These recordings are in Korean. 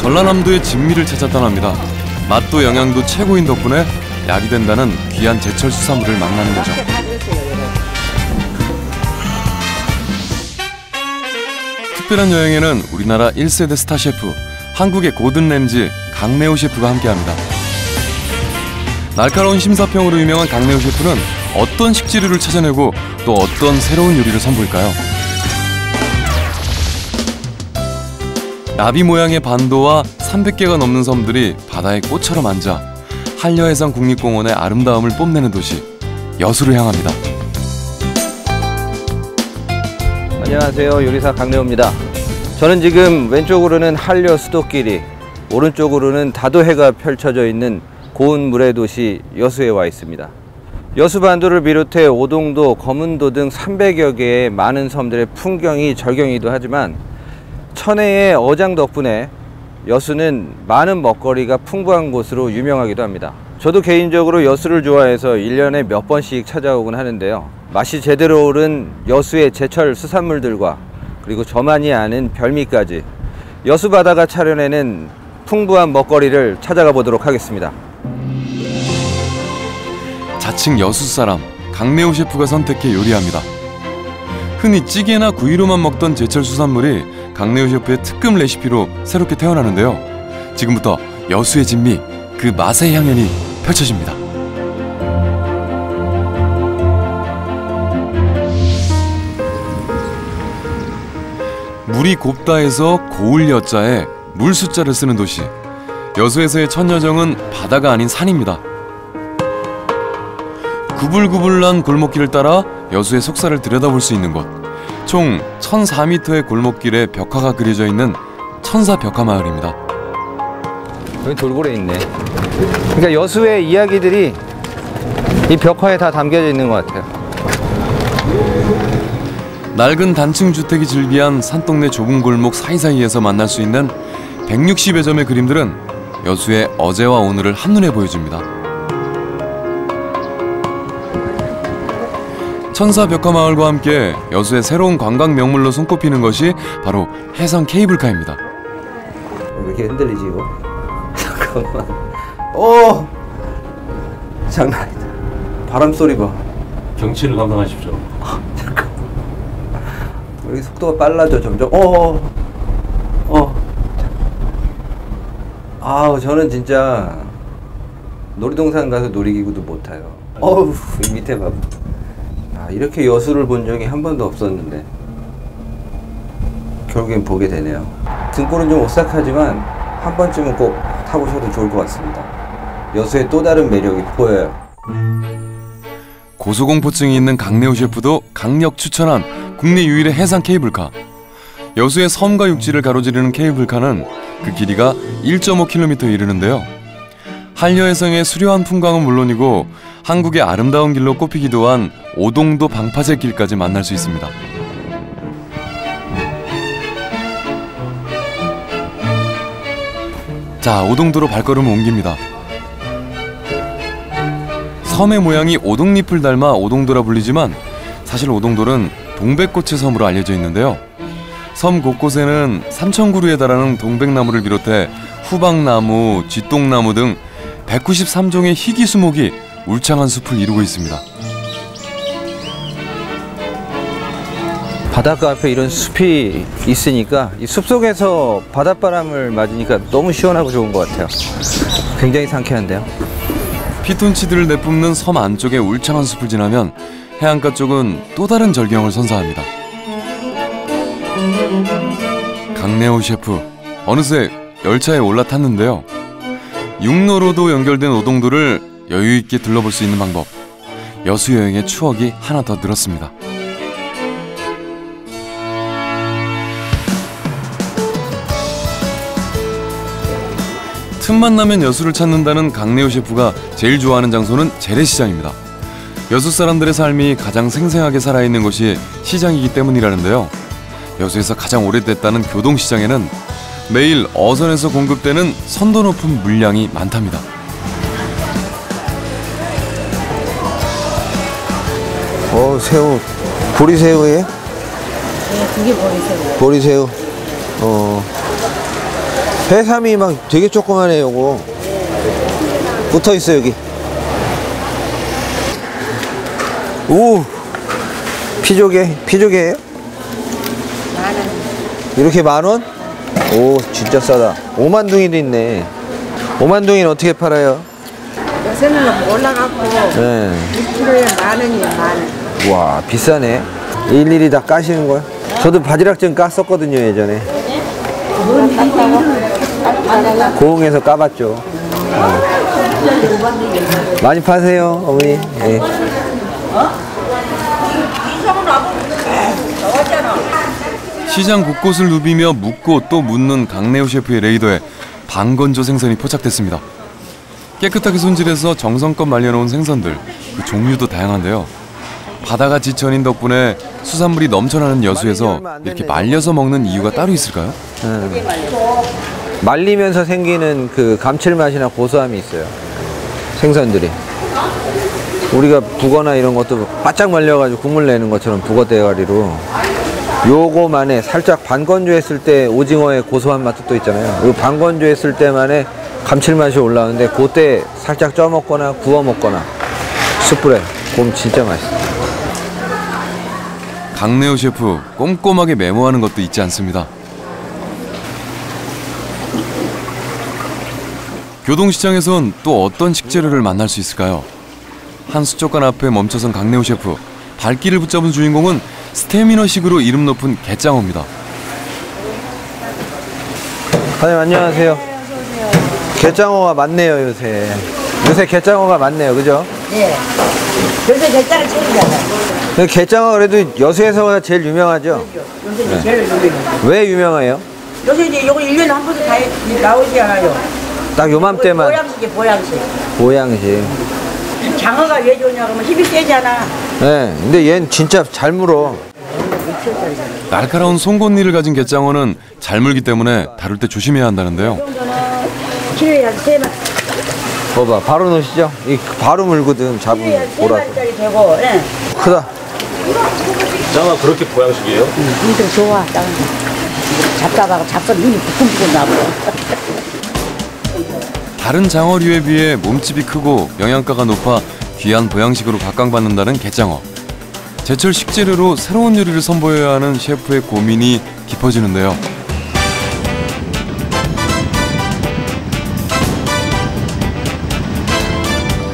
전라남도의 진미를 찾아 떠납니다. 맛도 영양도 최고인 덕분에 약이 된다는 귀한 제철 수산물을 만나는 거죠. 특별한 여행에는 우리나라 1세대 스타 셰프, 한국의 고든 램지 강내호 셰프가 함께합니다. 날카로운 심사평으로 유명한 강내호 셰프는 어떤 식재료를 찾아내고 또 어떤 새로운 요리를 선보일까요? 나비 모양의 반도와 300개가 넘는 섬들이 바다의 꽃처럼 앉아 한려해상 국립공원의 아름다움을 뽐내는 도시 여수를 향합니다. 안녕하세요. 요리사 강내호입니다. 저는 지금 왼쪽으로는 한려 수도끼리, 오른쪽으로는 다도해가 펼쳐져 있는 고운 물의 도시 여수에 와 있습니다. 여수반도를 비롯해 오동도, 거문도 등 300여 개의 많은 섬들의 풍경이 절경이기도 하지만 천혜의 어장 덕분에 여수는 많은 먹거리가 풍부한 곳으로 유명하기도 합니다. 저도 개인적으로 여수를 좋아해서 1년에 몇 번씩 찾아오곤 하는데요. 맛이 제대로 오른 여수의 제철 수산물들과 그리고 저만이 아는 별미까지 여수 바다가 차려내는 풍부한 먹거리를 찾아가 보도록 하겠습니다. 자칭 여수 사람 강내호 셰프가 선택해 요리합니다. 흔히 찌개나 구이로만 먹던 제철 수산물이 강내호 셰프의 특급 레시피로 새롭게 태어나는데요. 지금부터 여수의 진미, 그 맛의 향연이 펼쳐집니다. 물이 곱다 해서 고을 여자에 물 숫자를 쓰는 도시. 여수에서의 첫 여정은 바다가 아닌 산입니다. 구불구불한 골목길을 따라 여수의 속살을 들여다볼 수 있는 곳. 총 1004m의 골목길에 벽화가 그려져 있는 천사벽화마을입니다. 여기 돌고래 있네. 그러니까 여수의 이야기들이 이 벽화에 다 담겨져 있는 것 같아요. 낡은 단층 주택이 즐비한 산동네 좁은 골목 사이사이에서 만날 수 있는 160여 점의 그림들은 여수의 어제와 오늘을 한눈에 보여줍니다. 천사벽화마을과 함께 여수의 새로운 관광 명물로 손꼽히는 것이 바로 해상 케이블카입니다. 왜 이렇게 흔들리지 이거? 잠깐만. 오! 장난 아니다. 바람 소리 봐. 경치를 감상하십시오. 잠깐만. 왜 이렇게 속도가 빨라져 점점. 아우, 저는 진짜 놀이동산 가서 놀이기구도 못 타요. 어우, 이 밑에 봐. 이렇게 여수를 본 적이 한 번도 없었는데 결국엔 보게 되네요. 등골은 좀 오싹하지만 한 번쯤은 꼭 타보셔도 좋을 것 같습니다. 여수의 또 다른 매력이 보여요. 고소공포증이 있는 강내호 셰프도 강력 추천한 국내 유일의 해상 케이블카. 여수의 섬과 육지를 가로지르는 케이블카는 그 길이가 1.5km에 이르는데요. 한려해상의 수려한 풍광은 물론이고 한국의 아름다운 길로 꼽히기도 한 오동도 방파제 길까지 만날 수 있습니다. 자, 오동도로 발걸음을 옮깁니다. 섬의 모양이 오동잎을 닮아 오동도라 불리지만 사실 오동도는 동백꽃의 섬으로 알려져 있는데요. 섬 곳곳에는 3,000그루에 달하는 동백나무를 비롯해 후박나무, 쥐똥나무 등 193종의 희귀수목이 울창한 숲을 이루고 있습니다. 바닷가 앞에 이런 숲이 있으니까 이 숲속에서 바닷바람을 맞으니까 너무 시원하고 좋은 것 같아요. 굉장히 상쾌한데요. 피톤치드를 내뿜는 섬 안쪽의 울창한 숲을 지나면 해안가 쪽은 또 다른 절경을 선사합니다. 강내호 셰프, 어느새 열차에 올라탔는데요. 육로로도 연결된 오동도를 여유있게 둘러볼 수 있는 방법. 여수 여행의 추억이 하나 더 늘었습니다. 틈만 나면 여수를 찾는다는 강내호 셰프가 제일 좋아하는 장소는 재래시장입니다. 여수 사람들의 삶이 가장 생생하게 살아있는 곳이 시장이기 때문이라는데요. 여수에서 가장 오래됐다는 교동시장에는 매일 어선에서 공급되는 선도 높은 물량이 많답니다. 새우. 보리새우예요? 네, 그게 보리새우. 보리새우. 해삼이 막 되게 조그만해. 요거 붙어있어 여기. 오, 피조개예요? 이렇게 10,000원? 오, 진짜 싸다. 오만둥이도 있네. 오만둥이는 어떻게 팔아요? 요새는 올라갔고 네. 1kg에 10,000원이에요. 10,000원. 와, 비싸네. 일일이 다 까시는 거야? 저도 바지락 좀 깠었거든요, 예전에. 고흥에서 까봤죠. 많이 파세요, 어머니. 네. 시장 곳곳을 누비며 묻고 또 묻는 강내우 셰프의 레이더에 반건조 생선이 포착됐습니다. 깨끗하게 손질해서 정성껏 말려놓은 생선들, 그 종류도 다양한데요. 바다가 지천인 덕분에 수산물이 넘쳐나는 여수에서 이렇게 말려서 먹는 이유가 따로 있을까요? 말리면서 생기는 그 감칠맛이나 고소함이 있어요. 생선들이. 우리가 북어나 이런 것도 바짝 말려가지고 국물 내는 것처럼 북어 대가리로 요거만에 살짝 반건조했을 때 오징어의 고소한 맛도 또 있잖아요. 요 반건조했을 때만에 감칠맛이 올라오는데 그때 살짝 쪄 먹거나 구워 먹거나 숯불에 구우면 진짜 맛있어요. 강내우 셰프 꼼꼼하게 메모하는 것도 잊지 않습니다. 교동시장에선 또 어떤 식재료를 만날 수 있을까요? 한 수족관 앞에 멈춰선 강내우 셰프. 발길을 붙잡은 주인공은 스태미너식으로 이름 높은 갯장어입니다. 사장님 안녕하세요. 갯장어가 많네요 요새. 요새 갯장어가 많네요, 그죠? 네. 요새 갯장어 제일이잖아요. 갯장어 그래도 여수에서가 제일 유명하죠? 요새 제일 유명해요. 왜 유명해요? 요새 이제 요거 1년에 한 번도 다 나오지 않아요. 딱 요맘때만. 보양식이 보양식. 보양식. 장어가 왜 좋냐 그러면 힘이 세잖아. 네, 근데 얘는 진짜 잘 물어. 날카로운 송곳니를 가진 갯장어는 잘 물기 때문에 다룰 때 조심해야 한다는데요. 키로에 한 3만. 봐봐, 바로 넣으시죠? 이 바로 물거든, 잡으면. 보라서. 3만짜리 되고, 예. 크다. 장어 그렇게 보양식이에요? 엄청 좋아, 짱. 잡다가 잡서 눈이 부끈부끈 나고. 다른 장어류에 비해 몸집이 크고 영양가가 높아 귀한 보양식으로 각광받는다는 갯장어. 제철 식재료로 새로운 요리를 선보여야 하는 셰프의 고민이 깊어지는데요.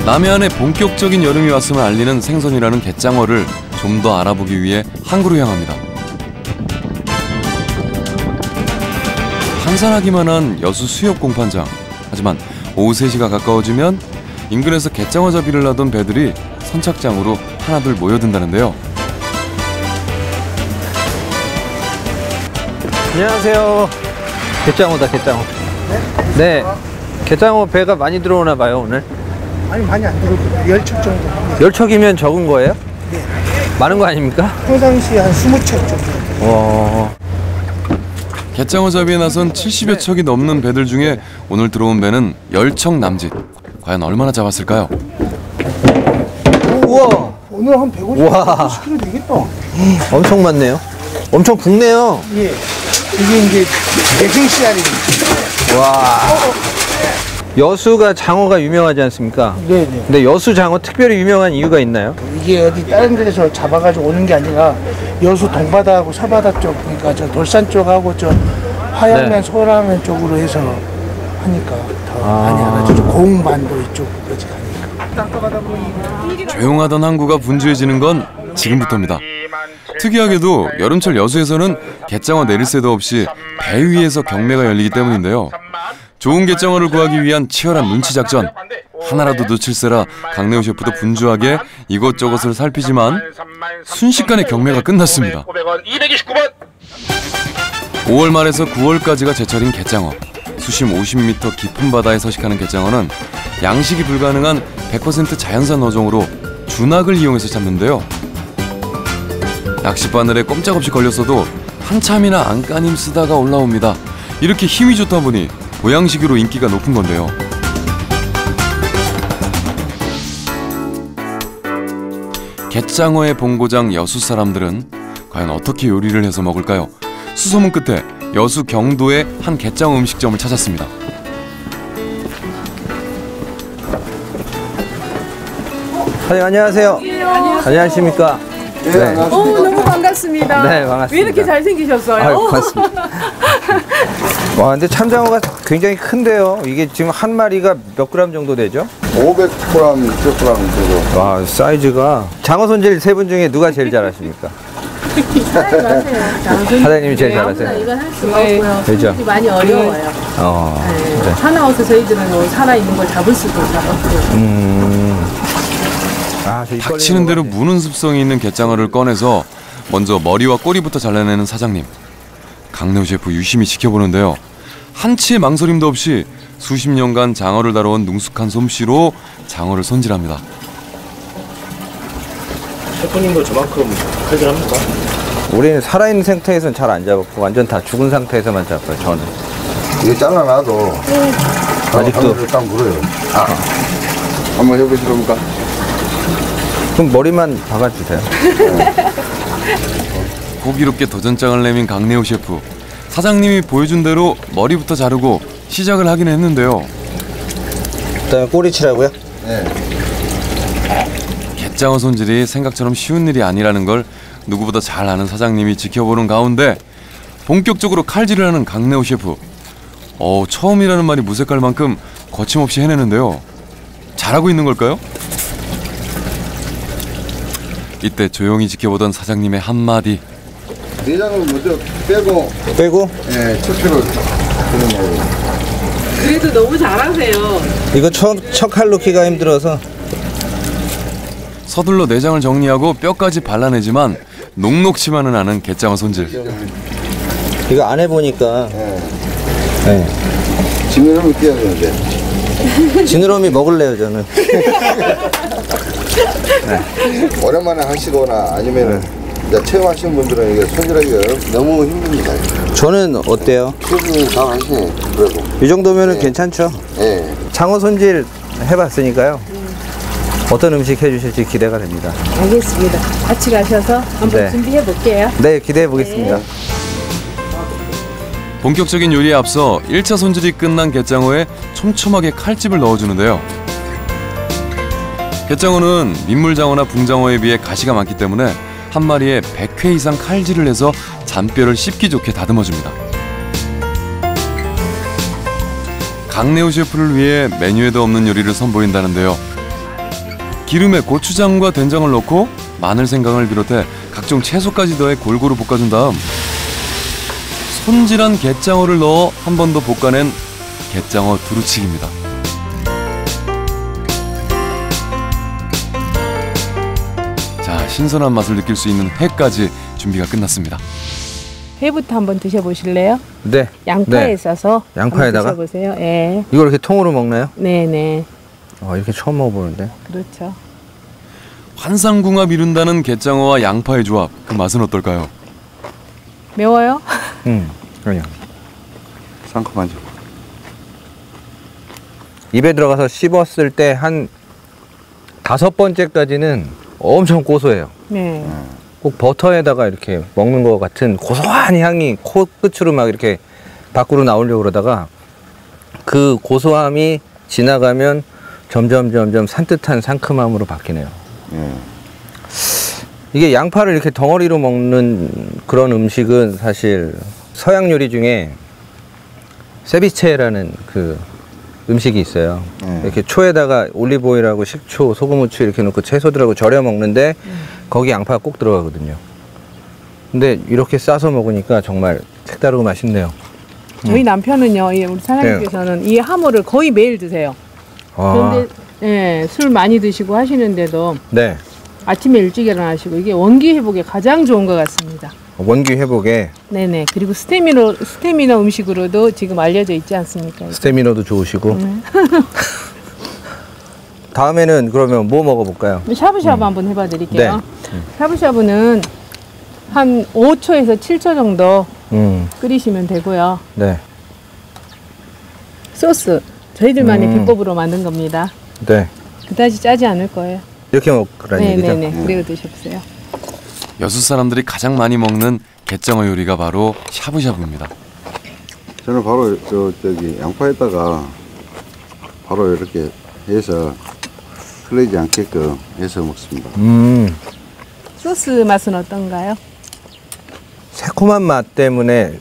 남해안에 본격적인 여름이 왔음을 알리는 생선이라는 갯장어를 좀 더 알아보기 위해 항구로 향합니다. 한산하기만 한 여수 수협 공판장. 하지만 오후 3시가 가까워지면 인근에서 갯장어 잡이를 하던 배들이 선착장으로 하나둘 모여든다는데요. 안녕하세요. 갯장어다, 갯장어. 네? 갯장어 배가 많이 들어오나 봐요, 오늘. 아니 많이 안 들어오고 10척 정도. 10척이면 적은 거예요? 네. 많은 거 아닙니까? 평상시에 한 20척 정도. 갯장어 잡이에 나선 70여 척이 넘는 배들 중에 오늘 들어온 배는 10척 남짓. 과연 얼마나 잡았을까요? 우와! 오늘 한 150, 우와. 150kg 되겠다. 엄청 많네요. 엄청 굵네요. 예. 이게 이제 내생씨알입니다. 와. 여수가 장어가 유명하지 않습니까? 네네. 근데 여수 장어 특별히 유명한 이유가 있나요? 이게 어디 다른 데서 잡아가지고 오는 게 아니라 여수 동바다하고 서바다 쪽, 그러니까 저 돌산 쪽하고 저 화양면, 네. 소라면 쪽으로 해서 하니까 더 많이 알아주죠. 고흥반도 이쪽까지 가니까. 조용하던 항구가 분주해지는 건 지금부터입니다. 특이하게도 여름철 여수에서는 갯장어 내릴 새도 없이 배 위에서 경매가 열리기 때문인데요. 좋은 갯장어를 구하기 위한 치열한 눈치 작전. 하나라도 놓칠세라 강내우 셰프도 분주하게 이것저것을 살피지만 순식간에 경매가 끝났습니다. 5월 말에서 9월까지가 제철인 갯장어. 수심 50m 깊은 바다에 서식하는 갯장어는 양식이 불가능한 100% 자연산 어종으로 준학을 이용해서 잡는데요. 낚싯바늘에 꼼짝없이 걸렸어도 한참이나 안간힘 쓰다가 올라옵니다. 이렇게 힘이 좋다 보니 보양식으로 인기가 높은 건데요. 갯장어의 본고장 여수 사람들은 과연 어떻게 요리를 해서 먹을까요? 수소문 끝에 여수 경도의 한 게장어 음식점을 찾았습니다. 사장님 안녕하세요. 안녕하십니까? 네. 너무 반갑습니다. 네, 반갑습니다. 왜 이렇게 잘생기셨어요? 아유, 고맙습니다. 와, 근데 참장어가 굉장히 큰데요. 이게 지금 한 마리가 몇 그램 정도 되죠? 500g, 600g 정도. 와, 사이즈가. 장어 손질 세 분 중에 누가 제일 잘하십니까? 사장님이 제일 잘하세요? 이건 할 수가 없고요. 그죠? 손질이 많이 어려워요. 네. 사나워서 저희들은 뭐 살아있는 걸 잡을 수도 없고요. 아, 저 닥치는 대로 무는 습성이 있는 게장어를 꺼내서 먼저 머리와 꼬리부터 잘라내는 사장님. 강래호 셰프 유심히 지켜보는데요. 한치의 망설임도 없이 수십 년간 장어를 다뤄온 능숙한 솜씨로 장어를 손질합니다. 셰프님도 저만큼 칼질합니까? 우리는 살아있는 상태에서는 잘 안 잡았고 완전 다 죽은 상태에서만 잡아요. 저는. 이게 잘라놔도 아직도 딱 물어요. 한번 해보시렵니까? 그럼 머리만 박아주세요. 호기롭게 도전장을 내민 강래호 셰프. 사장님이 보여준 대로 머리부터 자르고 시작을 하긴 했는데요. 그다음에 꼬리치라고요? 네. 게장어 손질이 생각처럼 쉬운 일이 아니라는 걸 누구보다 잘 아는 사장님이 지켜보는 가운데 본격적으로 칼질을 하는 강래호 셰프. 처음이라는 말이 무색할 만큼 거침없이 해내는데요. 잘하고 있는 걸까요? 이때 조용히 지켜보던 사장님의 한마디. 내장을 먼저 빼고, 예, 척추를 드는 거예요. 그래도 너무 잘하세요. 이거 첫 칼 놓기가 힘들어서. 서둘러 내장을 정리하고 뼈까지 발라내지만 녹록치만은 않은 게장어 손질. 이거 안 해보니까. 네. 지느러미 떼야 되는데. 지느러미 먹을래요 저는. 오랜만에 하시거나 아니면은 이제 체험하시는 분들은 이게 손질하기가 너무 힘듭니다. 저는 어때요? 손질 다 하시네, 그래도. 이 정도면은 괜찮죠? 예. 장어 손질 해봤으니까요. 어떤 음식 해주실지 기대가 됩니다. 알겠습니다. 같이 가셔서 한번 네. 준비해 볼게요. 네, 기대해 보겠습니다. 본격적인 요리에 앞서 1차 손질이 끝난 게장어에 촘촘하게 칼집을 넣어주는데요. 게장어는 민물장어나 붕장어에 비해 가시가 많기 때문에 한 마리에 100회 이상 칼질을 해서 잔뼈를 씹기 좋게 다듬어줍니다. 강래호 셰프를 위해 메뉴에도 없는 요리를 선보인다는데요. 기름에 고추장과 된장을 넣고 마늘, 생강을 비롯해 각종 채소까지 더해 골고루 볶아준 다음 손질한 게장어를 넣어 한 번 더 볶아낸 게장어 두루치기입니다. 자, 신선한 맛을 느낄 수 있는 회까지 준비가 끝났습니다. 회부터 한번 드셔보실래요? 네. 양파에 네. 싸서 양파에다가? 한번 드셔보세요. 예. 이걸 이렇게 통으로 먹나요? 네네. 이렇게 처음 먹어보는데. 그렇죠. 환상궁합 이룬다는 게장어와 양파의 조합, 그 맛은 어떨까요? 매워요? 그냥 상큼하죠. 입에 들어가서 씹었을 때 한 5번째까지는 엄청 고소해요. 네. 꼭 버터에다가 이렇게 먹는 것 같은 고소한 향이 코끝으로 막 이렇게 밖으로 나오려고 그러다가 그 고소함이 지나가면 점점 산뜻한 상큼함으로 바뀌네요. 이게 양파를 이렇게 덩어리로 먹는 그런 음식은 사실 서양 요리 중에 세비체라는 그 음식이 있어요. 이렇게 초에다가 올리브오일하고 식초, 소금, 후추 이렇게 넣고 채소들하고 절여 먹는데 거기 양파가 꼭 들어가거든요. 근데 이렇게 싸서 먹으니까 정말 색다르고 맛있네요. 저희 남편은요, 우리 사장님께서는 이 하모를 거의 매일 드세요. 그런데 예, 술 많이 드시고 하시는데도 네. 아침에 일찍 일어나시고 이게 원기 회복에 가장 좋은 것 같습니다. 원기 회복에 네네. 그리고 스태미너 음식으로도 지금 알려져 있지 않습니까? 스태미너도 좋으시고. 다음에는 그러면 뭐 먹어볼까요? 샤브샤브 한번 해봐 드릴게요. 네. 샤브샤브는 한 5초에서 7초 정도 끓이시면 되고요. 네. 소스 저희들만의 비법으로 만든 겁니다. 네. 그다지 짜지 않을 거예요. 이렇게 먹으라는 얘기죠? 네네네. 그리고 드셔보세요. 여수 사람들이 가장 많이 먹는 게장어 요리가 바로 샤브샤브입니다. 저는 바로 저기 양파에다가 바로 이렇게 해서 흘리지 않게끔 해서 먹습니다. 소스 맛은 어떤가요? 새콤한 맛 때문에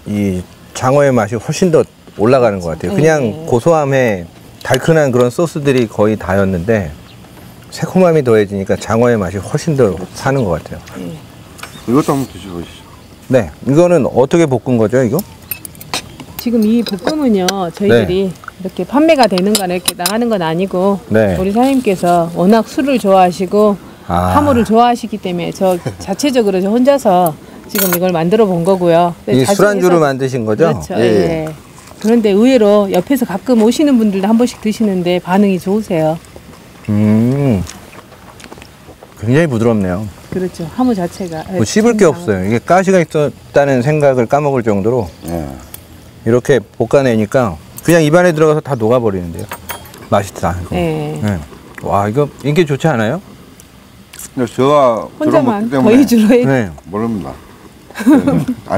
이 장어의 맛이 훨씬 더 올라가는 것 같아요. 그냥 고소함에 달큰한 그런 소스들이 거의 다였는데 새콤함이 더해지니까 장어의 맛이 훨씬 더 사는 것 같아요. 이것도 한번 드셔보시죠. 네, 이거는 어떻게 볶은 거죠, 이거? 지금 이 볶음은요, 저희들이 이렇게 판매가 되는 거나 이렇게 나가는 건 아니고 네. 우리 사장님께서 워낙 술을 좋아하시고 하모를 좋아하시기 때문에 저 자체적으로 저 혼자서 지금 이걸 만들어 본 거고요. 이 술안주로 만드신 거죠? 그렇죠. 예. 그런데 의외로 옆에서 가끔 오시는 분들도 한 번씩 드시는데 반응이 좋으세요. 굉장히 부드럽네요. 그렇죠. 하모 자체가. 뭐 씹을 게 없어요. 이게 가시가 있었다는 생각을 까먹을 정도로 이렇게 볶아내니까 그냥 입안에 들어가서 다 녹아버리는데요. 맛있다. 이거. 네. 네. 와, 이거 인기 좋지 않아요? 제가 혼자만 들어먹기 때문에 거의 주로 해. 네. 모릅니다.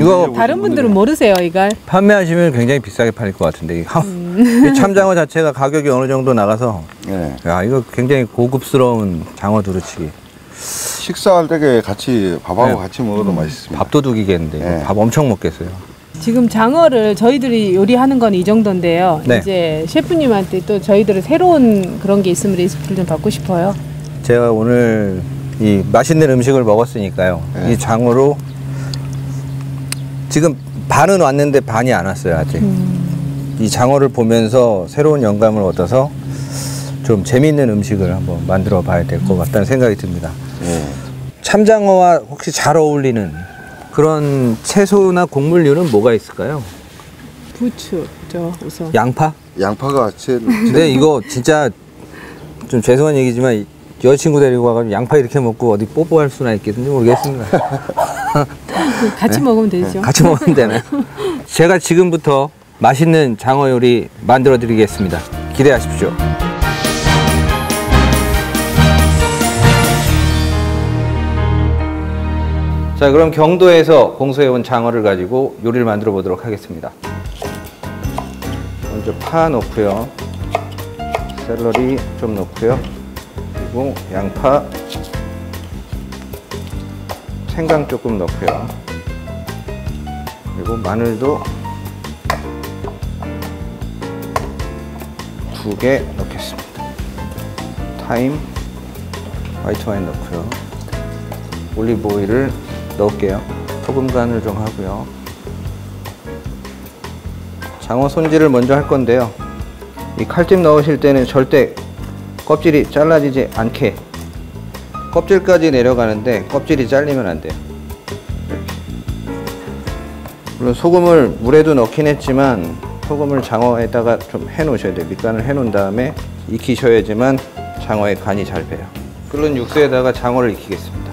이거 다른 분들은 모르세요, 이걸. 판매하시면 굉장히 비싸게 팔릴 것 같은데 이 참장어 자체가 가격이 어느 정도 나가서 야, 이거 굉장히 고급스러운 장어 두루치기. 식사할 때 같이 밥하고 같이 먹어도 맛있습니다. 밥도둑이겠는데 이거 밥 엄청 먹겠어요. 지금 장어를 저희들이 요리하는 건 이 정도인데요. 네. 이제 셰프님한테 또 저희들은 새로운 그런 게 있으면 레시피를 좀 받고 싶어요. 제가 오늘 이 맛있는 음식을 먹었으니까요. 이 장어로 지금 반은 왔는데 반이 안 왔어요, 아직. 이 장어를 보면서 새로운 영감을 얻어서 좀 재미있는 음식을 한번 만들어 봐야 될 것 같다는 생각이 듭니다. 참장어와 혹시 잘 어울리는 그런 채소나 곡물류는 뭐가 있을까요? 부추죠, 우선. 양파? 양파가 제일 근데 이거 진짜 좀 죄송한 얘기지만 여자친구 데리고 와가지고 양파 이렇게 먹고 어디 뽀뽀할 수나 있겠는지 모르겠습니다. 같이 먹으면 되죠. 같이 먹으면 되나요? 제가 지금부터 맛있는 장어 요리 만들어 드리겠습니다. 기대하십시오. 자, 그럼 경도에서 공수해온 장어를 가지고 요리를 만들어 보도록 하겠습니다. 먼저 파 넣고요. 샐러리 좀 넣고요. 그리고 양파, 생강 조금 넣고요. 그리고 마늘도 2개 넣겠습니다. 타임, 화이트 와인 넣고요. 올리브 오일을 넣을게요. 소금 간을 좀 하고요. 장어 손질을 먼저 할 건데요. 이 칼집 넣으실 때는 절대 껍질이 잘라지지 않게 껍질까지 내려가는데 껍질이 잘리면 안 돼요. 이렇게. 물론 소금을 물에도 넣긴 했지만 소금을 장어에다가 좀 해 놓으셔야 돼요. 밑간을 해 놓은 다음에 익히셔야지만 장어에 간이 잘 배요. 끓는 육수에다가 장어를 익히겠습니다.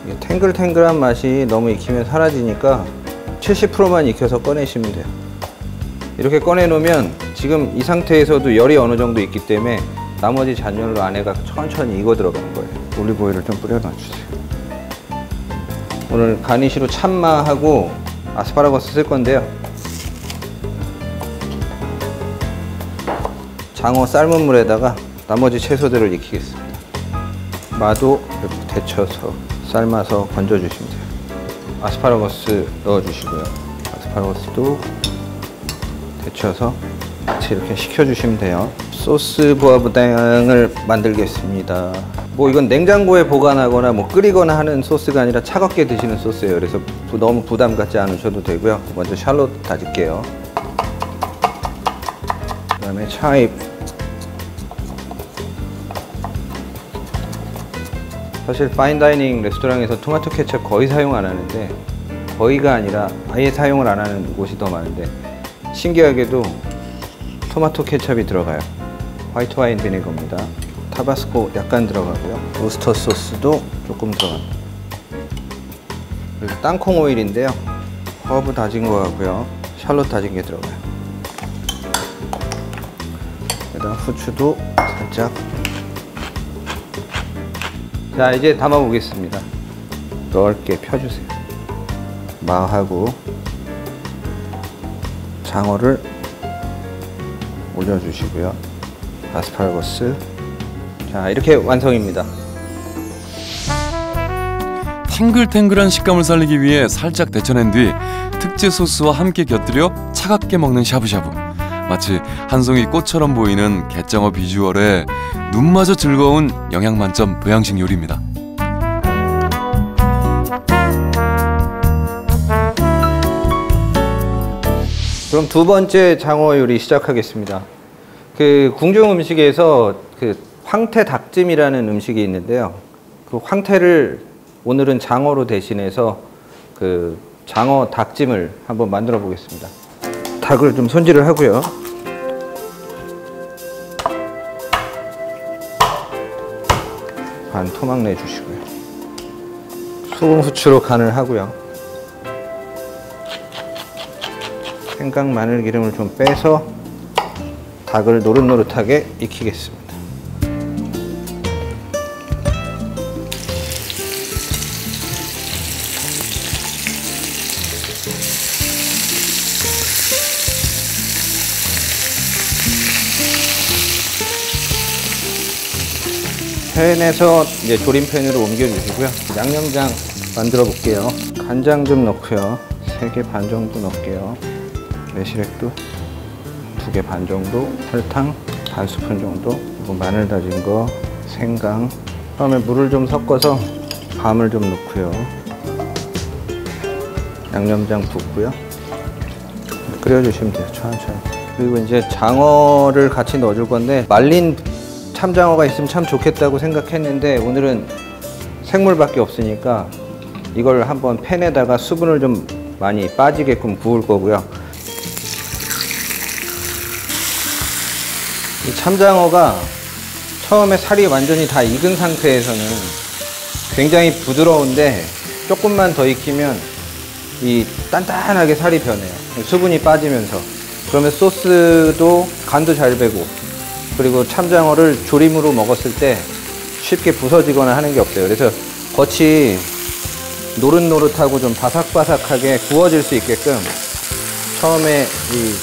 이게 탱글탱글한 맛이 너무 익히면 사라지니까 70%만 익혀서 꺼내시면 돼요. 이렇게 꺼내 놓으면 지금 이 상태에서도 열이 어느 정도 있기 때문에 나머지 잔열로 안에가 천천히 익어 들어가는 거예요. 올리브 오일을 좀 뿌려 놔주세요. 오늘 가니쉬로 참마하고 아스파라거스 쓸 건데요. 장어 삶은 물에다가 나머지 채소들을 익히겠습니다. 마도 이렇게 데쳐서 삶아서 건져주시면 돼요. 아스파라거스 넣어주시고요. 아스파라거스도 데쳐서 같이 이렇게 식혀주시면 돼요. 소스 부화부당을 만들겠습니다. 뭐 이건 냉장고에 보관하거나 뭐 끓이거나 하는 소스가 아니라 차갑게 드시는 소스예요. 그래서 너무 부담 갖지 않으셔도 되고요. 먼저 샬롯 다질게요. 그 다음에 차잎, 사실 파인다이닝 레스토랑에서 토마토 케첩 거의 사용 안 하는데, 거의가 아니라 아예 사용을 안 하는 곳이 더 많은데 신기하게도 토마토 케첩이 들어가요. 화이트 와인 비네거입니다. 타바스코 약간 들어가고요. 오스터 소스도 조금 들어갑니다. 그리고 땅콩 오일인데요. 허브 다진 거 하고요. 샬롯 다진 게 들어가요. 그다음 후추도 살짝. 자, 이제 담아 보겠습니다. 넓게 펴주세요. 마하고 장어를 올려주시고요. 아스파라거스. 자, 이렇게 완성입니다. 탱글탱글한 식감을 살리기 위해 살짝 데쳐낸 뒤 특제 소스와 함께 곁들여 차갑게 먹는 샤브샤브. 마치 한 송이 꽃처럼 보이는 갯장어 비주얼에 눈마저 즐거운 영양 만점 보양식 요리입니다. 그럼 두 번째 장어 요리 시작하겠습니다. 그 궁중 음식에서 그 황태 닭찜이라는 음식이 있는데요. 그 황태를 오늘은 장어로 대신해서 그 장어 닭찜을 한번 만들어 보겠습니다. 닭을 좀 손질을 하고요. 반 토막 내주시고요. 소금, 후추로 간을 하고요. 생강, 마늘 기름을 좀 빼서 닭을 노릇노릇하게 익히겠습니다. 팬에서 이제 조림팬으로 옮겨주시고요. 양념장 만들어 볼게요. 간장 좀 넣고요. 3개 반 정도 넣을게요. 매실액도 2개 반 정도, 설탕 반 스푼 정도, 그리고 마늘 다진 거, 생강. 처음에 물을 좀 섞어서 밤을 좀 넣고요. 양념장 붓고요. 끓여주시면 돼요. 천천히. 그리고 이제 장어를 같이 넣어줄 건데 말린 참장어가 있으면 참 좋겠다고 생각했는데 오늘은 생물밖에 없으니까 이걸 한번 팬에다가 수분을 좀 많이 빠지게끔 구울 거고요. 이 참장어가 처음에 살이 완전히 다 익은 상태에서는 굉장히 부드러운데 조금만 더 익히면 이 단단하게 살이 변해요. 수분이 빠지면서. 그러면 소스도 간도 잘 배고, 그리고 참장어를 조림으로 먹었을 때 쉽게 부서지거나 하는 게 없어요. 그래서 겉이 노릇노릇하고 좀 바삭바삭하게 구워질 수 있게끔 처음에 이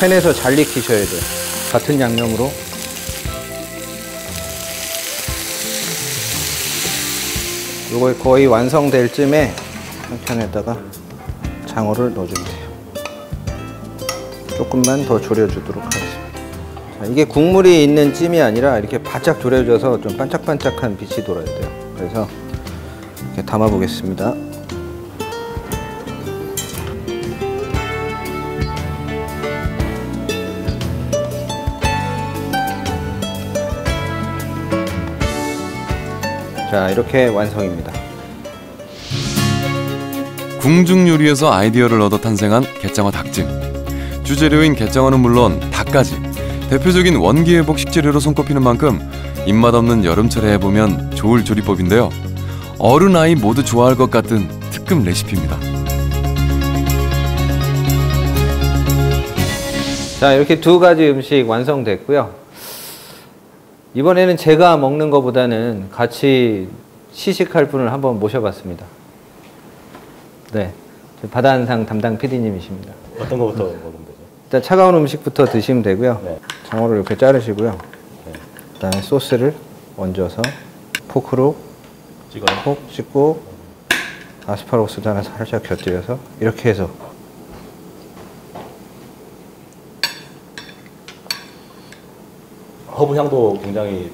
팬에서 잘 익히셔야 돼요. 같은 양념으로. 이거 거의 완성될 쯤에 한 캔에다가 장어를 넣어주면 돼요. 조금만 더 졸여주도록 하겠습니다. 자, 이게 국물이 있는 찜이 아니라 이렇게 바짝 졸여져서 좀 반짝반짝한 빛이 돌아야 돼요. 그래서 이렇게 담아 보겠습니다. 자, 이렇게 완성입니다. 궁중 요리에서 아이디어를 얻어 탄생한 갯장어 닭찜. 주재료인 갯장어는 물론 닭까지 대표적인 원기회복 식재료로 손꼽히는 만큼 입맛 없는 여름철에 해보면 좋을 조리법인데요. 어른 아이 모두 좋아할 것 같은 특급 레시피입니다. 자, 이렇게 두 가지 음식 완성됐고요. 이번에는 제가 먹는 것보다는 같이 시식할 분을 한번 모셔봤습니다. 네, 바다한상 담당 PD님이십니다. 어떤 거부터 먹으면 되죠? 일단 차가운 음식부터 드시면 되고요. 네. 장어를 이렇게 자르시고요. 네. 그다음에 소스를 얹어서 포크로 찍어요? 콕 찍고 아스파라거스도 하나 살짝 곁들여서 이렇게 해서 허브 향도 굉장히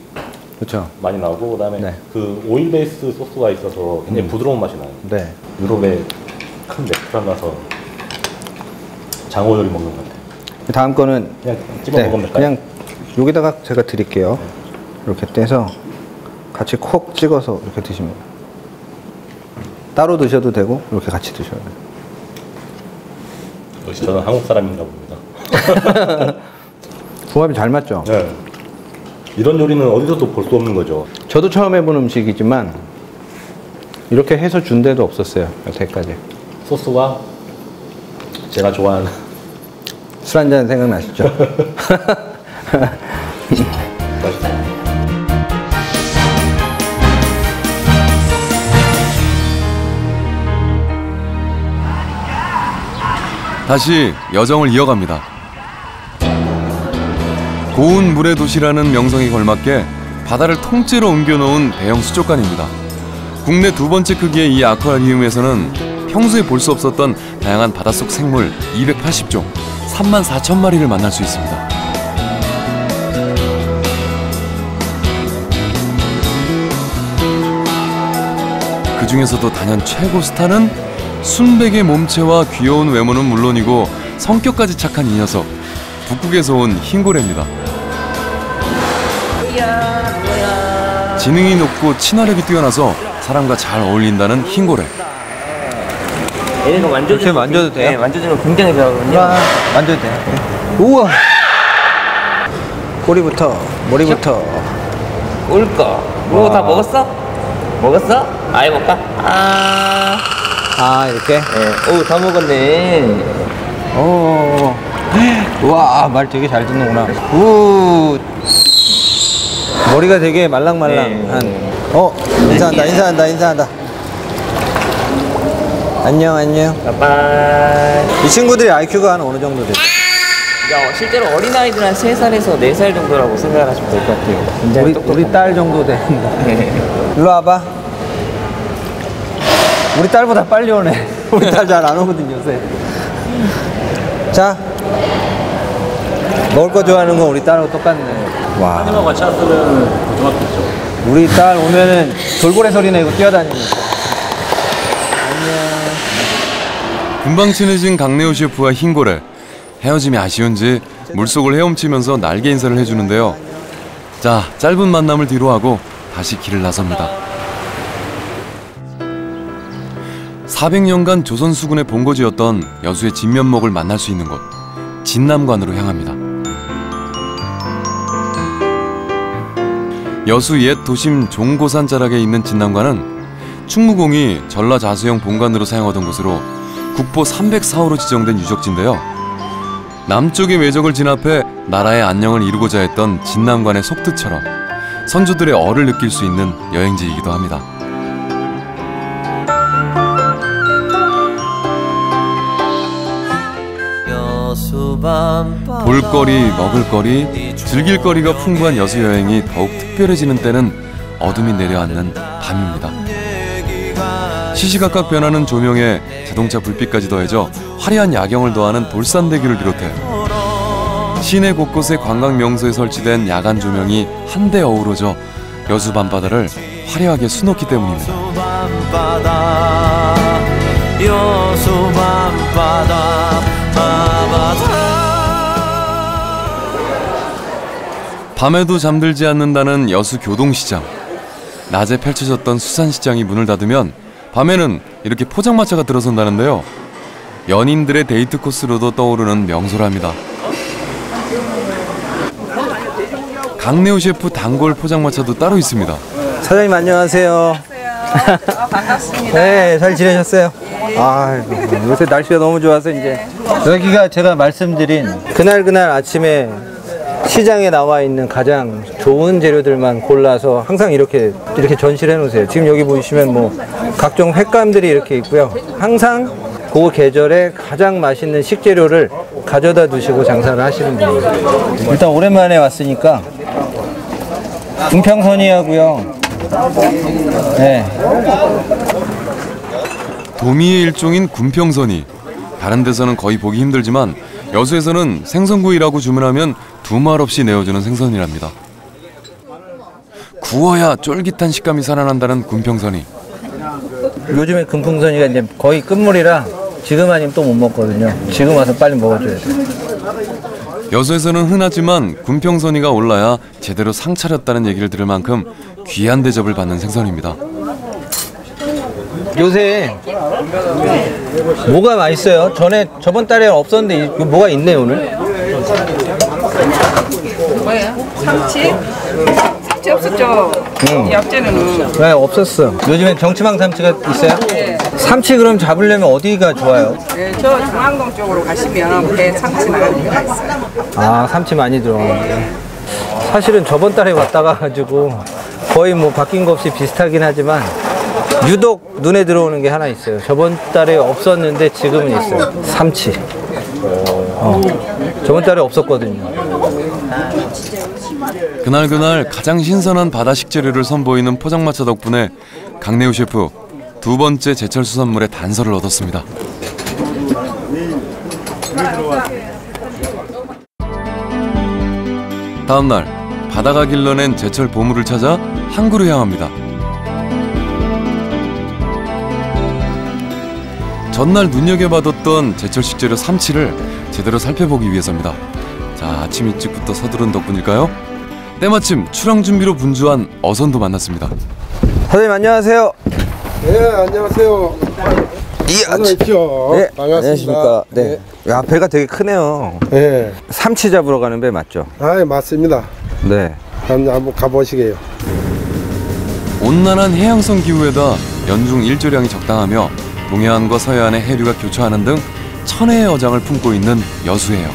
그렇죠. 많이 나고, 그다음에 네. 그 오일 베이스 소스가 있어서 굉장히 부드러운 맛이 나요. 네. 유럽의 큰 레스토랑 가서 장어 요리 먹는 것 같아요. 다음 거는 그냥 찍어 먹으면 될까요? 그냥 여기다가 제가 드릴게요. 이렇게 떼서 같이 콕 찍어서 이렇게 드시면 돼요. 따로 드셔도 되고 이렇게 같이 드셔도 돼요. 역시 저는 한국 사람인가 봅니다. 궁합이 잘 맞죠? 네. 이런 요리는 어디서도 볼 수 없는 거죠. 저도 처음 해본 음식이지만 이렇게 해서 준 데도 없었어요. 여태까지. 소스와 제가 좋아하는 술 한잔 생각나시죠? 맛있어요. 다시 여정을 이어갑니다. 고운 물의 도시라는 명성에 걸맞게 바다를 통째로 옮겨놓은 대형 수족관입니다. 국내 두 번째 크기의 이 아쿠아리움에서는 평소에 볼 수 없었던 다양한 바닷속 생물 280종, 34,000마리를 만날 수 있습니다. 그 중에서도 단연 최고 스타는 순백의 몸체와 귀여운 외모는 물론이고 성격까지 착한 이 녀석, 북극에서 온 흰고래입니다. 지능이 높고 친화력이 뛰어나서 사람과 잘 어울린다는 흰고래. 얘네가 만져도 돼요? 네, 만져주면 굉장히 좋아하거든요. 만져도 돼요. 우와! 꼬리부터, 머리부터. 꿀까? 이거 다 먹었어? 먹었어? 아예 먹까? 이렇게? 네. 오, 다 먹었네. 오. 우와, 말 되게 잘 듣는구나. 우. 머리가 되게 말랑말랑한. 인사한다. 안녕. 이 친구들이 IQ가 한 어느 정도 돼요? 실제로 어린아이들 한 3살에서 4살 정도라고 생각을 하시면 될 것 같아요. 우리 딸 정도 되는데. 일로 와봐. 우리 딸보다 빨리 오네. 우리 딸 잘 안 오거든요, 요새. 자, 먹을 거 좋아하는 건 우리 딸하고 똑같네. 와. 하늘하고 같이 왔으면 고등학교죠. 우리 딸 오면은 돌고래 소리 내고 뛰어다니는 거. 금방 친해진 강내호 셰프와 흰고래. 헤어짐이 아쉬운지 물속을 헤엄치면서 날개 인사를 해주는데요. 자, 짧은 만남을 뒤로하고 다시 길을 나섭니다. 400년간 조선 수군의 본거지였던 여수의 진면목을 만날 수 있는 곳, 진남관으로 향합니다. 여수 옛 도심 종고산 자락에 있는 진남관은 충무공이 전라자수형 본관으로 사용하던 곳으로 국보 304호로 지정된 유적지인데요. 남쪽의 외적을 진압해 나라의 안녕을 이루고자 했던 진남관의 속뜻처럼 선조들의 얼을 느낄 수 있는 여행지이기도 합니다. 볼거리, 먹을거리, 즐길거리가 풍부한 여수 여행이 더욱 특별해지는 때는 어둠이 내려앉는 밤입니다. 시시각각 변하는 조명에 자동차 불빛까지 더해져 화려한 야경을 더하는 돌산대교를 비롯해 시내 곳곳의 관광 명소에 설치된 야간 조명이 한데 어우러져 여수 밤바다를 화려하게 수놓기 때문입니다. 밤에도 잠들지 않는다는 여수 교동시장. 낮에 펼쳐졌던 수산시장이 문을 닫으면 밤에는 이렇게 포장마차가 들어선다는데요. 연인들의 데이트 코스로도 떠오르는 명소랍니다. 강내호 셰프 단골 포장마차도 따로 있습니다. 사장님 안녕하세요. 반갑습니다. 네, 잘 지내셨어요? 아이고, 요새 날씨가 너무 좋아서 이제 여기가 제가 말씀드린 그날 아침에 시장에 나와 있는 가장 좋은 재료들만 골라서 항상 이렇게 전시를 해놓으세요. 지금 여기 보시면 뭐 각종 횟감들이 이렇게 있고요. 항상 그 계절에 가장 맛있는 식재료를 가져다 두시고 장사를 하시는 분이에요. 일단 오랜만에 왔으니까 궁평선이하고요. 네. 도미의 일종인 군평선이. 다른 데서는 거의 보기 힘들지만 여수에서는 생선구이라고 주문하면 두말 없이 내어주는 생선이랍니다. 구워야 쫄깃한 식감이 살아난다는 군평선이. 요즘에 금풍선이가 이제 거의 끝물이라 지금 아니면 또 못 먹거든요. 지금 와서 빨리 먹어줘야 돼요. 여수에서는 흔하지만 군평선이가 올라야 제대로 상 차렸다는 얘기를 들을 만큼 귀한 대접을 받는 생선입니다. 요새 뭐가 맛있어요? 저번 달에 없었는데 뭐가 있네 오늘? 뭐예요? 삼치? 삼치 없었죠? 약재는 네, 없었어. 요즘엔 정치망 삼치가 있어요? 네. 삼치 그럼 잡으려면 어디가 좋아요? 네, 저 중앙동 쪽으로 가시면 배 삼치 나가는 데가 있어요. 아, 삼치 많이 들어오는데. 사실은 저번 달에 왔다 가가지고 거의 뭐 바뀐 거 없이 비슷하긴 하지만 유독 눈에 들어오는 게 하나 있어요. 저번 달에 없었는데 지금은 있어요. 삼치. 저번 달에 없었거든요. 그날 가장 신선한 바다 식재료를 선보이는 포장마차 덕분에 강내우 셰프 두 번째 제철 수산물의 단서를 얻었습니다. 다음 날 바다가 길러낸 제철 보물을 찾아 항구로 향합니다. 전날 눈여겨봐뒀던 제철 식재료 삼치를 제대로 살펴보기 위해서입니다. 자, 아침 일찍부터 서두른 덕분일까요? 때마침 출항 준비로 분주한 어선도 만났습니다. 사장님 안녕하세요. 네, 안녕하세요. 어서 오십시오. 네, 반갑습니다. 안녕하십니까. 네. 야, 배가 되게 크네요. 네. 삼치 잡으러 가는 배 맞죠? 아, 맞습니다. 네. 한번 가보시게요. 온난한 해양성 기후에다 연중 일조량이 적당하며 동해안과 서해안의 해류가 교차하는 등 천혜의 어장을 품고 있는 여수해요.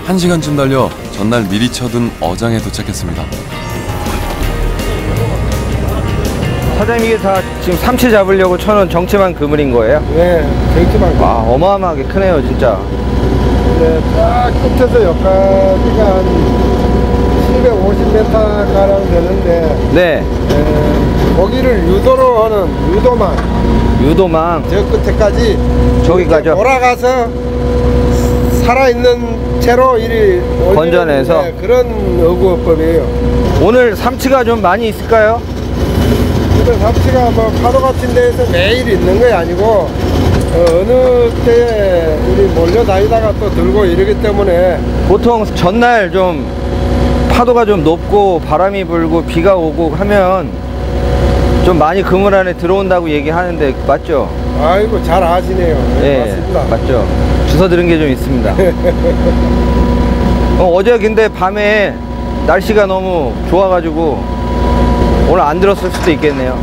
1시간쯤 달려 전날 미리 쳐둔 어장에 도착했습니다. 사장님 이게 다 지금 삼치 잡으려고 쳐놓은 정체만 그물인 거예요? 네, 정치만. 와, 어마어마하게 크네요 진짜. 네, 딱 끝에서 여기까지가 한 750m 가량 되는데, 네. 거기를 유도로 하는 유도망. 저 끝에까지. 저기까지요? 돌아가서 살아있는 채로 이리 건져내서? 네, 그런 어구어법이에요. 오늘 삼치가 좀 많이 있을까요? 삼치가 뭐 파도 같은 데에서 매일 있는 게 아니고 어느 때에 우리 몰려다니다가 또 들고 이러기 때문에 보통 전날 좀 파도가 좀 높고 바람이 불고 비가 오고 하면 좀 많이 그물 안에 들어온다고 얘기하는데 맞죠? 아이고 잘 아시네요. 네, 맞습니다. 맞죠. 주워 들은 게 좀 있습니다. 어제 근데 밤에 날씨가 너무 좋아가지고 오늘 안 들었을 수도 있겠네요.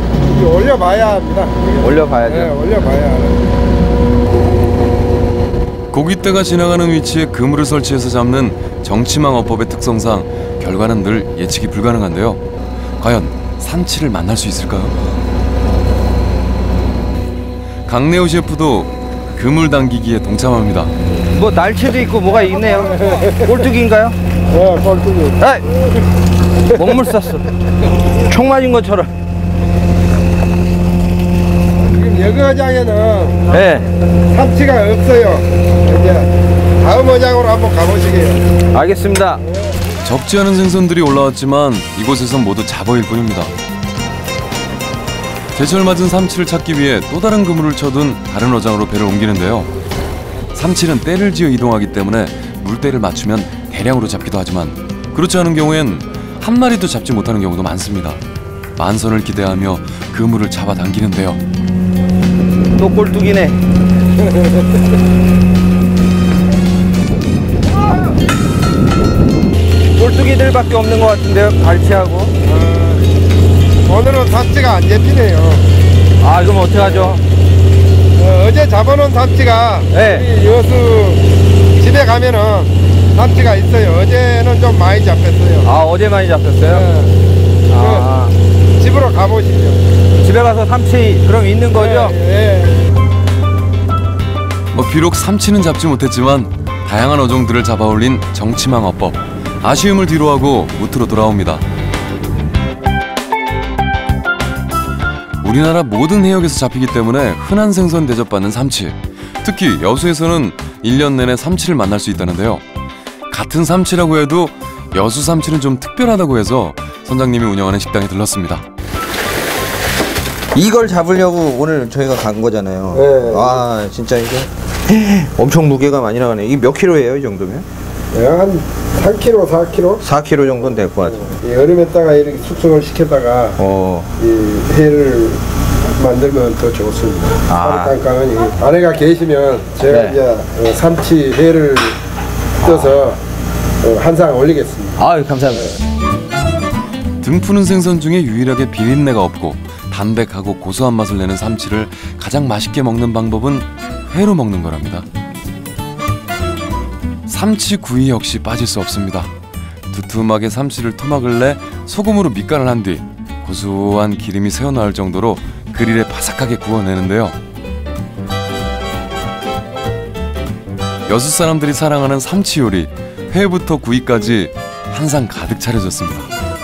올려봐야 합니다. 올려봐야죠. 네, 올려봐야 합니다. 고깃대가 지나가는 위치에 그물을 설치해서 잡는 정치망 어법의 특성상 결과는 늘 예측이 불가능한데요. 과연 삼치를 만날 수 있을까요? 강내우 셰프도 그물 당기기에 동참합니다. 뭐 날치도 있고 뭐가 있네요. 꼴뚜기인가요? 네, 꼴뚜기. 에이! 먹물 쐈어. 총 맞은 것처럼. 지금 여기 어장에는 네. 삼치가 없어요. 이제 다음 어장으로 한번 가보시게요. 알겠습니다. 적지 않은 생선들이 올라왔지만 이곳에선 모두 잡어일 뿐입니다. 제철 맞은 삼치를 찾기 위해 또 다른 그물을 쳐둔 다른 어장으로 배를 옮기는데요. 삼치는 떼를 지어 이동하기 때문에 물때를 맞추면 대량으로 잡기도 하지만 그렇지 않은 경우엔 한 마리도 잡지 못하는 경우도 많습니다. 만선을 기대하며 그물을 잡아당기는데요. 또 꼴뚜기네. 꼴뚜기들밖에 없는 것 같은데요. 갈치하고. 오늘은 삼치가 안 잡히네요. 아, 그럼 어떡하죠? 어제 잡아놓은 삼치가 네. 우리 여수 집에 가면은 삼치가 있어요. 어제는 좀 많이 잡혔어요. 아, 어제 많이 잡혔어요? 네. 아. 집으로 가보시죠. 집에 가서 삼치 그럼 있는 거죠? 네, 비록 삼치는 잡지 못했지만 다양한 어종들을 잡아올린 정치망 어법. 아쉬움을 뒤로하고 무트로 돌아옵니다. 우리나라 모든 해역에서 잡히기 때문에 흔한 생선 대접받는 삼치. 특히 여수에서는 1년 내내 삼치를 만날 수 있다는데요. 같은 삼치라고 해도 여수 삼치는 좀 특별하다고 해서 선장님이 운영하는 식당에 들렀습니다. 이걸 잡으려고 오늘 저희가 간 거잖아요. 네. 아, 진짜 이거 엄청 무게가 많이 나가네. 이게 몇 킬로예요, 이 정도면? 네. 한 3kg, 4kg? 4kg 정도는 될 것 같아요. 여름에다가 이렇게 숙성을 시켰다가 이 회를 만들면 더 좋습니다. 아. 깡깡하니 아내가 계시면 제가 네. 이제 삼치 회를 떠서 한 상 올리겠습니다. 아, 감사합니다. 등푸는 생선 중에 유일하게 비린내가 없고 담백하고 고소한 맛을 내는 삼치를 가장 맛있게 먹는 방법은 회로 먹는 거랍니다. 삼치 구이 역시 빠질 수 없습니다. 두툼하게 삼치를 토막을 내 소금으로 밑간을 한 뒤 고소한 기름이 새어나올 정도로 그릴에 바삭하게 구워내는데요. 여수 사람들이 사랑하는 삼치 요리, 회부터 구이까지 한상 가득 차려졌습니다.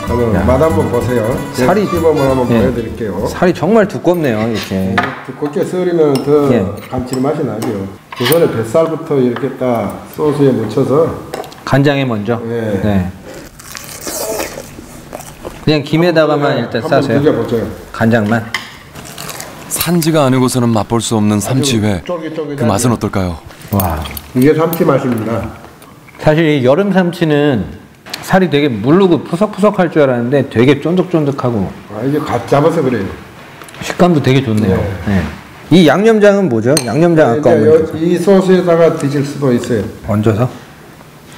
한번 맛 한번 보세요. 살이 시범을 한번 보여드릴게요. 살이 정말 두껍네요. 이렇게 두껍게 썰으면 더 감칠맛이 나죠. 우선에 뱃살부터 이렇게 딱 소스에 묻혀서 간장에 먼저. 네. 그냥 김에다가만 일단 싸세요. 드셔보세요. 간장만. 산지가 아니고서는 맛볼 수 없는 삼치회. 그 맛은 어떨까요? 와, 이게 삼치 맛입니다. 사실 이 여름 삼치는 살이 되게 물르고 푸석푸석할 줄 알았는데 되게 쫀득쫀득하고. 이게 갓 잡아서 그래요. 식감도 되게 좋네요. 네. 이 양념장은 뭐죠? 양념장 아까 이 소스에다가 드실 수도 있어요. 얹어서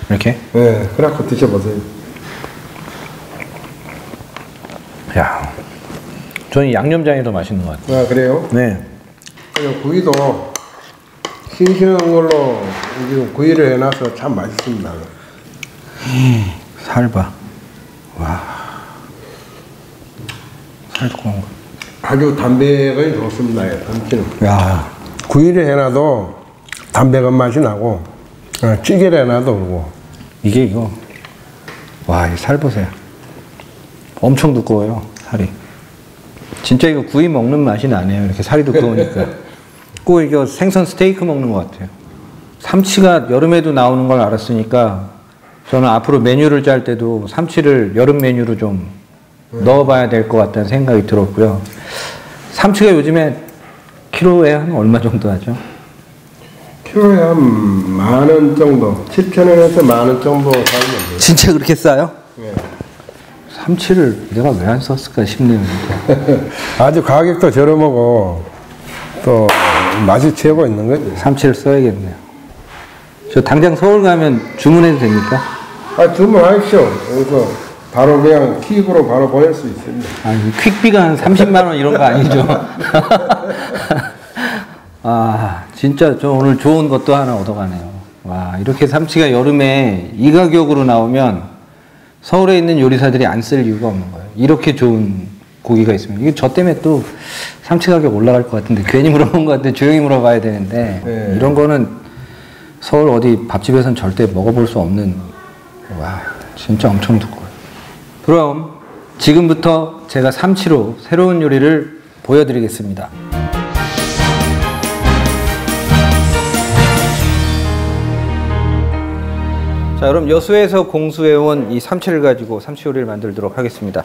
이렇게. 네, 그래갖고 드셔보세요. 야, 저는 양념장이 더 맛있는 것 같아요. 아, 그래요? 네. 구이도 싱싱한 걸로 지금 구이를 해놔서 참 맛있습니다. 살 봐. 와. 살 두꺼운 거. 아주 담백이 좋습니다. 삼치는. 야. 구이를 해놔도 담백한 맛이 나고, 찌개를 해놔도 그러고. 이거. 와, 이 살 보세요. 엄청 두꺼워요, 살이. 진짜 이거 구이 먹는 맛이 나네요. 이렇게 살이 두꺼우니까. 꼭 이거 생선 스테이크 먹는 것 같아요. 삼치가 여름에도 나오는 걸 알았으니까 저는 앞으로 메뉴를 짤 때도 삼치를 여름 메뉴로 좀 넣어봐야 될 것 같다는 생각이 들었고요. 삼치가 요즘에 키로에 한 얼마 정도 하죠? 키로에 한 10,000원 정도, 7,000원에서 10,000원 정도 사면 돼요. 진짜 그렇게 싸요? 네. 삼치를 내가 왜 안 썼을까 싶네요. 아주 가격도 저렴하고 또 맛이 최고 있는 거죠. 삼치를 써야겠네요. 저 당장 서울 가면 주문해도 됩니까? 주문하십시오. 여기서 바로 그냥 킥으로 바로 보낼 수 있습니다. 아니, 퀵비가 한 30만 원 이런 거 아니죠? 아, 진짜 저 오늘 좋은 것도 하나 얻어가네요. 와, 이렇게 삼치가 여름에 이 가격으로 나오면 서울에 있는 요리사들이 안 쓸 이유가 없는 거예요. 이렇게 좋은 고기가 있으면. 이게 저 때문에 또 삼치 가격 올라갈 것 같은데 괜히 물어본 것 같은데 조용히 물어봐야 되는데 네. 이런 거는 서울 어디 밥집에서는 절대 먹어볼 수 없는. 와, 진짜 엄청 두꺼워요. 그럼 지금부터 제가 삼치로 새로운 요리를 보여드리겠습니다. 자, 그럼 여수에서 공수해온 이 삼치를 가지고 삼치 요리를 만들도록 하겠습니다.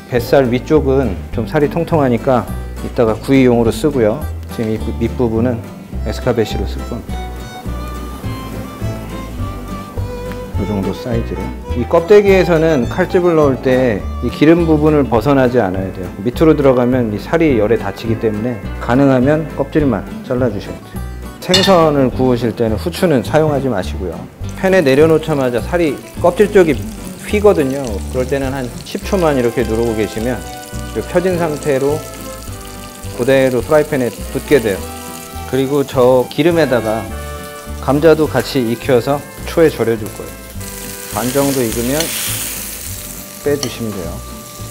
뱃살 위쪽은 좀 살이 통통하니까 이따가 구이용으로 쓰고요. 지금 이 밑부분은 에스카베시로 쓸 겁니다. 이 정도 사이즈로. 이 껍데기에서는 칼집을 넣을 때 이 기름 부분을 벗어나지 않아야 돼요. 밑으로 들어가면 이 살이 열에 다치기 때문에 가능하면 껍질만 잘라주셔야 돼요. 생선을 구우실 때는 후추는 사용하지 마시고요. 팬에 내려놓자마자 살이 껍질 쪽이 휘거든요. 그럴 때는 한 10초만 이렇게 누르고 계시면 펴진 상태로 그대로 프라이팬에 붙게 돼요. 그리고 저 기름에다가 감자도 같이 익혀서 초에 절여줄 거예요. 반 정도 익으면 빼주시면 돼요.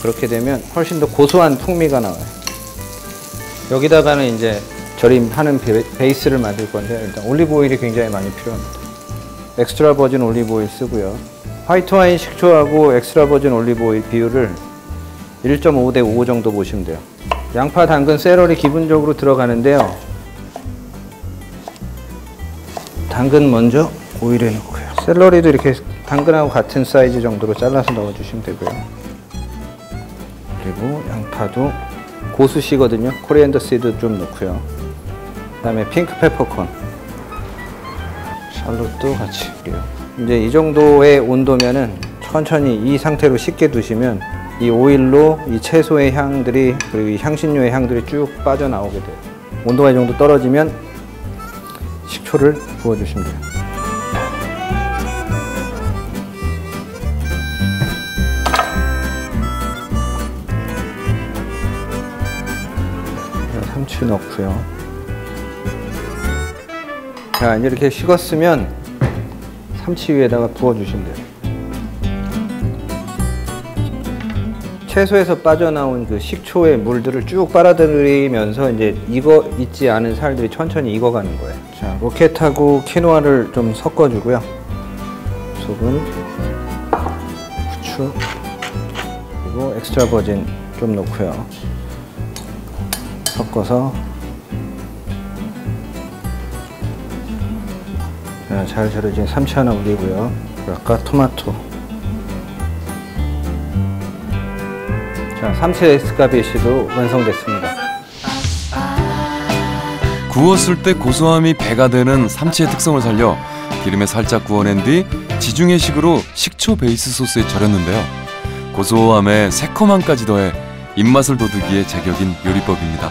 그렇게 되면 훨씬 더 고소한 풍미가 나와요. 여기다가는 이제 절임하는 베이스를 만들 건데 일단 올리브 오일이 굉장히 많이 필요합니다. 엑스트라 버진 올리브 오일 쓰고요. 화이트 와인 식초하고 엑스트라 버진 올리브 오일 비율을 1.5 대 5 정도 보시면 돼요. 양파, 당근, 세러리 기본적으로 들어가는데요. 당근 먼저 오일에 넣고요. 샐러리도 이렇게 당근하고 같은 사이즈 정도로 잘라서 넣어주시면 되고요. 그리고 양파도 고수씨거든요. 코리앤더 씨드 좀 넣고요. 그 다음에 핑크 페퍼콘, 샬롯도 같이 그래요. 이제 이 정도의 온도면은 천천히 이 상태로 식게 두시면 이 오일로 이 채소의 향들이 그리고 이 향신료의 향들이 쭉 빠져나오게 돼요. 온도가 이 정도 떨어지면 식초를 부어주시면 돼요. 삼치 넣고요. 자, 이제 이렇게 식었으면 삼치 위에다가 부어주시면 돼요. 채소에서 빠져나온 그 식초의 물들을 쭉 빨아들이면서 이제 익어 있지 않은 살들이 천천히 익어가는 거예요. 자, 로켓하고 키노아를 좀 섞어주고요. 소금, 후추, 그리고 엑스트라 버진 좀 넣고요. 섞어서 자, 잘 절여진 삼치 하나 올리고요. 아까 토마토. 자, 삼치 에스카베시도 완성됐습니다. 구웠을 때 고소함이 배가 되는 삼치의 특성을 살려 기름에 살짝 구워낸 뒤 지중해식으로 식초 베이스 소스에 절였는데요. 고소함에 새콤함까지 더해 입맛을 돋우기에 제격인 요리법입니다.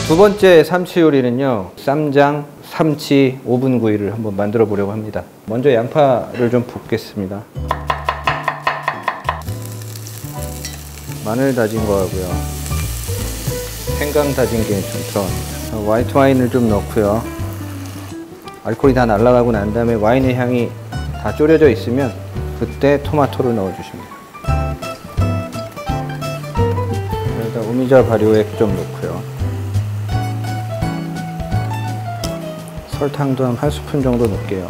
두 번째 삼치 요리는요, 쌈장 삼치 오븐 구이를 한번 만들어 보려고 합니다. 먼저 양파를 좀 볶겠습니다. 마늘 다진 거 하고요. 생강 다진 게 좀 들어갑니다. 화이트 와인을 좀 넣고요. 알코올이 다 날아가고 난 다음에 와인의 향이 다 졸여져 있으면 그때 토마토를 넣어주십니다. 여기다 오미자 발효액 좀 넣고요. 설탕도 한 1스푼 정도 넣을게요.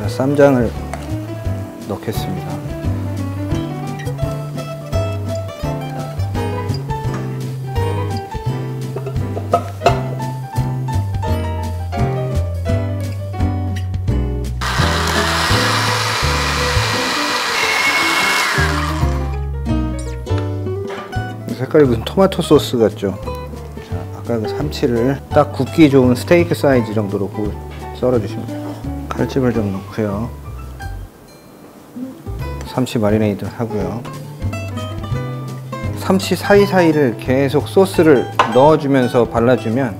쌈장을 넣겠습니다. 색깔이 무슨 토마토 소스 같죠? 자, 아까 그 삼치를 딱 굽기 좋은 스테이크 사이즈 정도로 썰어주시면 돼요. 칼집을 좀 넣고요. 삼치 마리네이드 하고요. 삼치 사이사이를 계속 소스를 넣어주면서 발라주면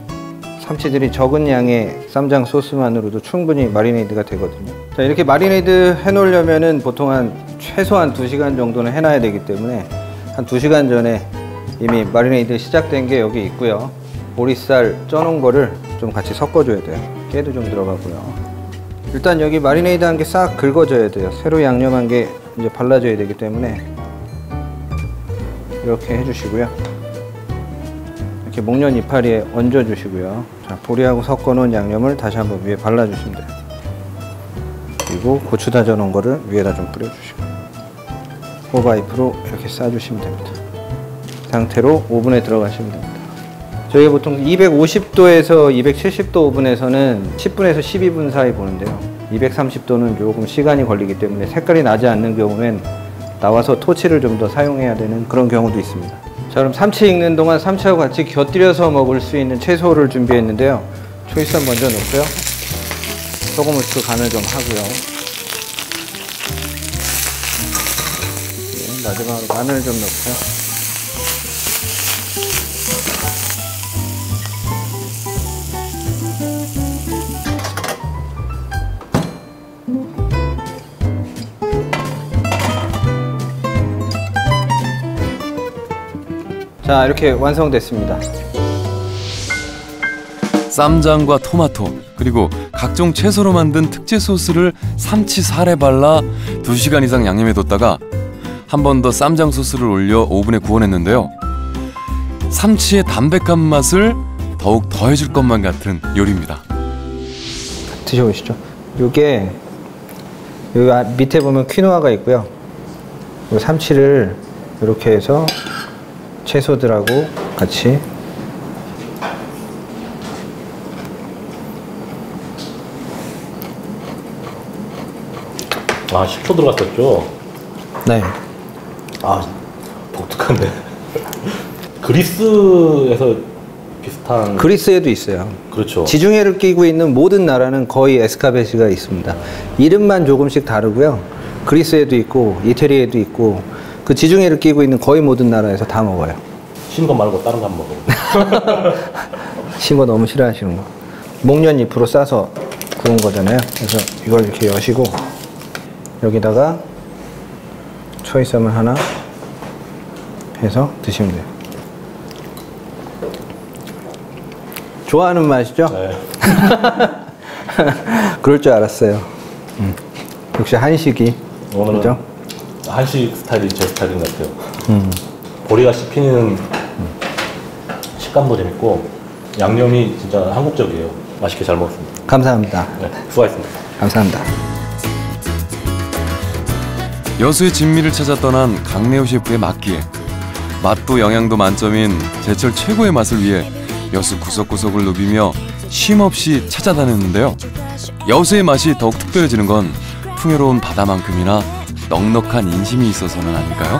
삼치들이 적은 양의 쌈장 소스만으로도 충분히 마리네이드가 되거든요. 자, 이렇게 마리네이드 해놓으려면은 보통 최소한 2시간 정도는 해놔야 되기 때문에 한 2시간 전에 이미 마리네이드 시작된 게 여기 있고요. 보리쌀 쪄놓은 거를 좀 같이 섞어줘야 돼요. 깨도 좀 들어가고요. 일단 여기 마리네이드 한 게 싹 긁어져야 돼요. 새로 양념한 게 이제 발라져야 되기 때문에 이렇게 해주시고요. 이렇게 목련 이파리에 얹어주시고요. 자, 보리하고 섞어놓은 양념을 다시 한번 위에 발라주시면 돼요. 그리고 고추 다져놓은 거를 위에다 좀 뿌려주시고 호바이프로 이렇게 싸주시면 됩니다. 이 상태로 오븐에 들어가시면 됩니다. 저희가 보통 250도에서 270도 오븐에서는 10분에서 12분 사이 보는데요. 230도는 조금 시간이 걸리기 때문에 색깔이 나지 않는 경우엔 나와서 토치를 좀 더 사용해야 되는 그런 경우도 있습니다. 자, 그럼 삼치 익는 동안 삼치하고 같이 곁들여서 먹을 수 있는 채소를 준비했는데요. 초이선 먼저 넣고요. 소금, 후추 간을 좀 하고요. 네, 마지막으로 마늘 좀 넣고요. 자, 이렇게 완성됐습니다. 쌈장과 토마토 그리고 각종 채소로 만든 특제 소스를 삼치 살에 발라 2시간 이상 양념해뒀다가 한 번 더 쌈장 소스를 올려 오븐에 구워냈는데요. 삼치의 담백한 맛을 더욱 더해줄 것만 같은 요리입니다. 드셔보시죠. 요게 여기 밑에 보면 퀴노아가 있고요. 요 삼치를 이렇게 해서 채소들하고 같이 아, 식초 들어갔었죠? 네. 아, 독특한데. 그리스에서 비슷한. 그리스에도 있어요. 그렇죠. 지중해를 끼고 있는 모든 나라는 거의 에스카베시가 있습니다. 이름만 조금씩 다르고요. 그리스에도 있고 이태리에도 있고 그 지중해를 끼고 있는 거의 모든 나라에서 다 먹어요. 신 거 말고 다른 거 안 먹어. 신 거 너무 싫어하시는 거. 목련 잎으로 싸서 구운 거잖아요. 그래서 이걸 이렇게 여시고 여기다가 초이쌈을 하나 해서 드시면 돼요. 좋아하는 맛이죠? 네. 그럴 줄 알았어요. 역시 한식이. 오늘은 그죠? 한식 스타일이 제 스타일인 것 같아요. 보리가 씹히는 식감도 재밌고 양념이 진짜 한국적이에요. 맛있게 잘 먹었습니다. 감사합니다. 네, 수고하셨습니다. 감사합니다. 여수의 진미를 찾아 떠난 강래호 셰프의 맛기에 맛도 영양도 만점인 제철 최고의 맛을 위해 여수 구석구석을 누비며 쉼없이 찾아다녔는데요. 여수의 맛이 더욱 특별해지는 건 풍요로운 바다만큼이나 넉넉한 인심이 있어서는 아닐까요?